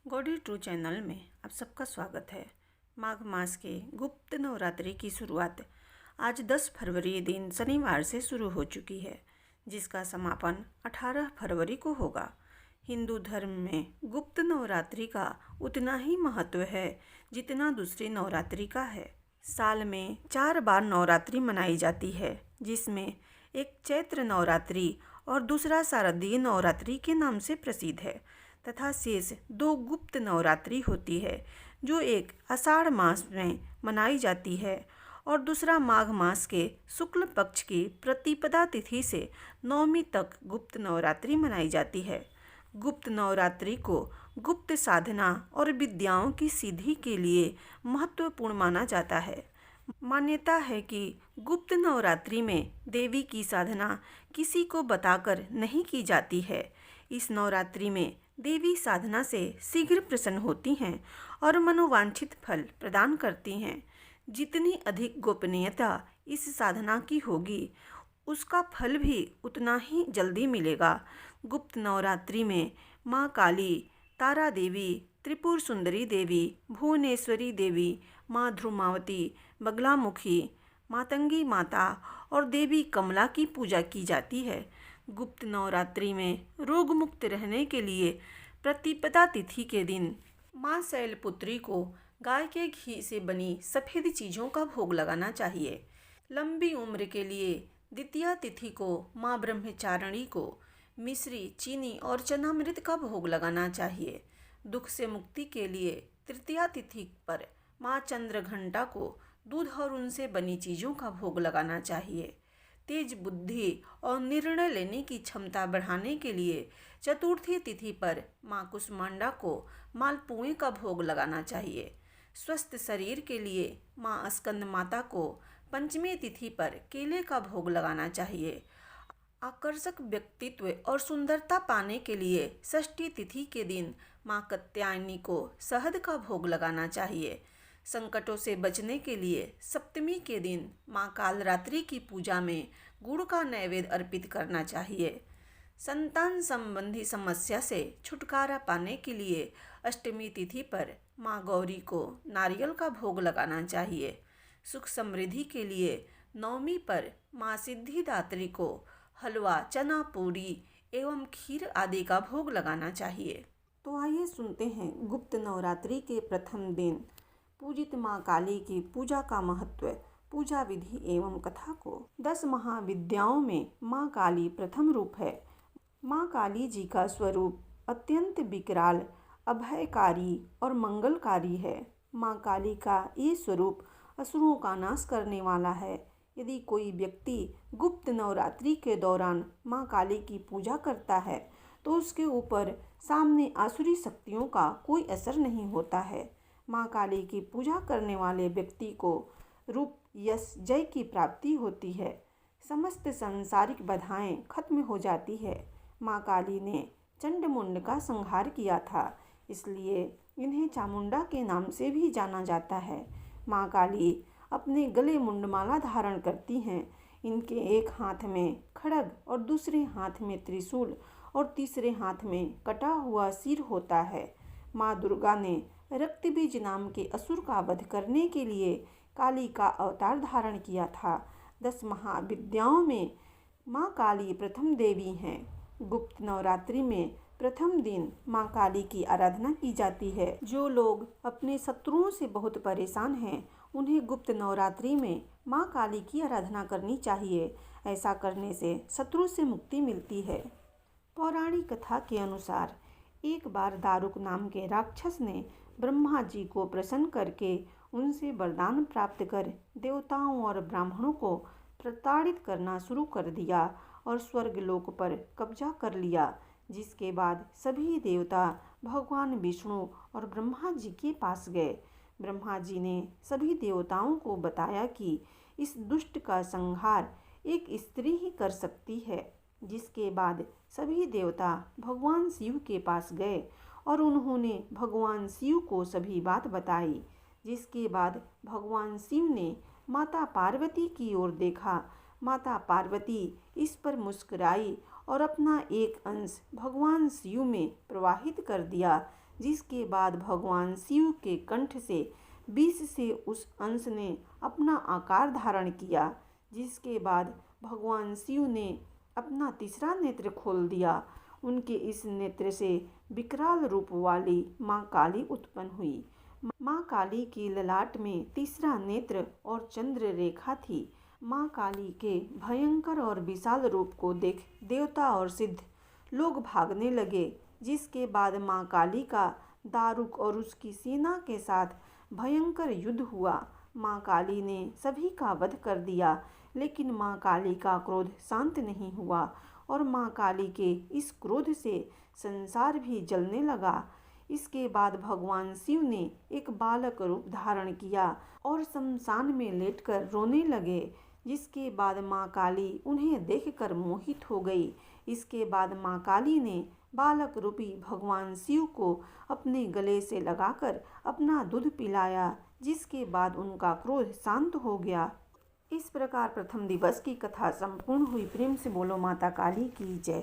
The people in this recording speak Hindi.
गॉडी ट्रू चैनल में आप सबका स्वागत है। माघ मास के गुप्त नवरात्रि की शुरुआत आज 10 फरवरी दिन शनिवार से शुरू हो चुकी है, जिसका समापन 18 फरवरी को होगा। हिंदू धर्म में गुप्त नवरात्रि का उतना ही महत्व है जितना दूसरी नवरात्रि का है। साल में 4 बार नवरात्रि मनाई जाती है, जिसमें एक चैत्र नवरात्रि और दूसरा शारदीय नवरात्रि के नाम से प्रसिद्ध है तथा शेष 2 गुप्त नवरात्रि होती है, जो एक आषाढ़ मास में मनाई जाती है और दूसरा माघ मास के शुक्ल पक्ष की प्रतिपदा तिथि से नवमी तक गुप्त नवरात्रि मनाई जाती है। गुप्त नवरात्रि को गुप्त साधना और विद्याओं की सिद्धि के लिए महत्वपूर्ण माना जाता है। मान्यता है कि गुप्त नवरात्रि में देवी की साधना किसी को बताकर नहीं की जाती है। इस नवरात्रि में देवी साधना से शीघ्र प्रसन्न होती हैं और मनोवांछित फल प्रदान करती हैं। जितनी अधिक गोपनीयता इस साधना की होगी, उसका फल भी उतना ही जल्दी मिलेगा। गुप्त नवरात्रि में माँ काली, तारा देवी, त्रिपुर सुंदरी देवी, भुवनेश्वरी देवी, माँ ध्रुमावती, बगलामुखी, मातंगी माता और देवी कमला की पूजा की जाती है। गुप्त नवरात्रि में रोग मुक्त रहने के लिए प्रतिपदा तिथि के दिन माँ शैलपुत्री को गाय के घी से बनी सफ़ेद चीज़ों का भोग लगाना चाहिए। लंबी उम्र के लिए द्वितीया तिथि को माँ ब्रह्मचारिणी को मिश्री, चीनी और चनामृत का भोग लगाना चाहिए। दुख से मुक्ति के लिए तृतीया तिथि पर माँ चंद्रघंटा को दूध और उनसे बनी चीज़ों का भोग लगाना चाहिए। तेज बुद्धि और निर्णय लेने की क्षमता बढ़ाने के लिए चतुर्थी तिथि पर माँ कुष्मांडा को मालपुए का भोग लगाना चाहिए। स्वस्थ शरीर के लिए माँ स्कंद माता को पंचमी तिथि पर केले का भोग लगाना चाहिए। आकर्षक व्यक्तित्व और सुंदरता पाने के लिए षष्ठी तिथि के दिन माँ कात्यायनी को शहद का भोग लगाना चाहिए। संकटों से बचने के लिए सप्तमी के दिन माँ कालरात्रि की पूजा में गुड़ का नैवेद्य अर्पित करना चाहिए। संतान संबंधी समस्या से छुटकारा पाने के लिए अष्टमी तिथि पर माँ गौरी को नारियल का भोग लगाना चाहिए। सुख समृद्धि के लिए नवमी पर माँ सिद्धिदात्री को हलवा, चना, पूरी एवं खीर आदि का भोग लगाना चाहिए। तो आइए सुनते हैं गुप्त नवरात्रि के प्रथम दिन पूजित माँ काली की पूजा का महत्व, पूजा विधि एवं कथा को। 10 महाविद्याओं में माँ काली प्रथम रूप है। माँ काली जी का स्वरूप अत्यंत विकराल, अभयकारी और मंगलकारी है। माँ काली का ये स्वरूप असुरों का नाश करने वाला है। यदि कोई व्यक्ति गुप्त नवरात्रि के दौरान माँ काली की पूजा करता है तो उसके ऊपर सामने आसुरी शक्तियों का कोई असर नहीं होता है। माँ काली की पूजा करने वाले व्यक्ति को रूप, यश, जय की प्राप्ति होती है। समस्त सांसारिक बाधाएं खत्म हो जाती है। माँ काली ने चंडमुंड का संहार किया था, इसलिए इन्हें चामुंडा के नाम से भी जाना जाता है। माँ काली अपने गले मुंडमाला धारण करती हैं। इनके एक हाथ में खड्ग और दूसरे हाथ में त्रिशूल और तीसरे हाथ में कटा हुआ सिर होता है। माँ दुर्गा ने रक्तबीज नाम के असुर का वध करने के लिए काली का अवतार धारण किया था। 10 महाविद्याओं में माँ काली प्रथम देवी हैं। गुप्त नवरात्रि में प्रथम दिन माँ काली की आराधना की जाती है। जो लोग अपने शत्रुओं से बहुत परेशान हैं, उन्हें गुप्त नवरात्रि में माँ काली की आराधना करनी चाहिए। ऐसा करने से शत्रु से मुक्ति मिलती है। पौराणिक कथा के अनुसार एक बार दारुक नाम के राक्षस ने ब्रह्मा जी को प्रसन्न करके उनसे वरदान प्राप्त कर देवताओं और ब्राह्मणों को प्रताड़ित करना शुरू कर दिया और स्वर्गलोक पर कब्जा कर लिया। जिसके बाद सभी देवता भगवान विष्णु और ब्रह्मा जी के पास गए। ब्रह्मा जी ने सभी देवताओं को बताया कि इस दुष्ट का संहार एक स्त्री ही कर सकती है। जिसके बाद सभी देवता भगवान शिव के पास गए और उन्होंने भगवान शिव को सभी बात बताई। जिसके बाद भगवान शिव ने माता पार्वती की ओर देखा। माता पार्वती इस पर मुस्कुराई और अपना एक अंश भगवान शिव में प्रवाहित कर दिया, जिसके बाद भगवान शिव के कंठ से विष से उस अंश ने अपना आकार धारण किया, जिसके बाद भगवान शिव ने अपना तीसरा नेत्र खोल दिया। उनके इस नेत्र से विकराल रूप वाली माँ काली उत्पन्न हुई। माँ काली की ललाट में तीसरा नेत्र और चंद्र रेखा थी। माँ काली के भयंकर और विशाल रूप को देख देवता और सिद्ध लोग भागने लगे, जिसके बाद माँ काली का दारुक और उसकी सेना के साथ भयंकर युद्ध हुआ। माँ काली ने सभी का वध कर दिया, लेकिन माँ काली का क्रोध शांत नहीं हुआ और माँ काली के इस क्रोध से संसार भी जलने लगा। इसके बाद भगवान शिव ने एक बालक रूप धारण किया और शमशान में लेटकर रोने लगे, जिसके बाद माँ काली उन्हें देखकर मोहित हो गई। इसके बाद माँ काली ने बालक रूपी भगवान शिव को अपने गले से लगाकर अपना दूध पिलाया, जिसके बाद उनका क्रोध शांत हो गया। इस प्रकार प्रथम दिवस की कथा संपूर्ण हुई। प्रेम से बोलो माता काली की जय।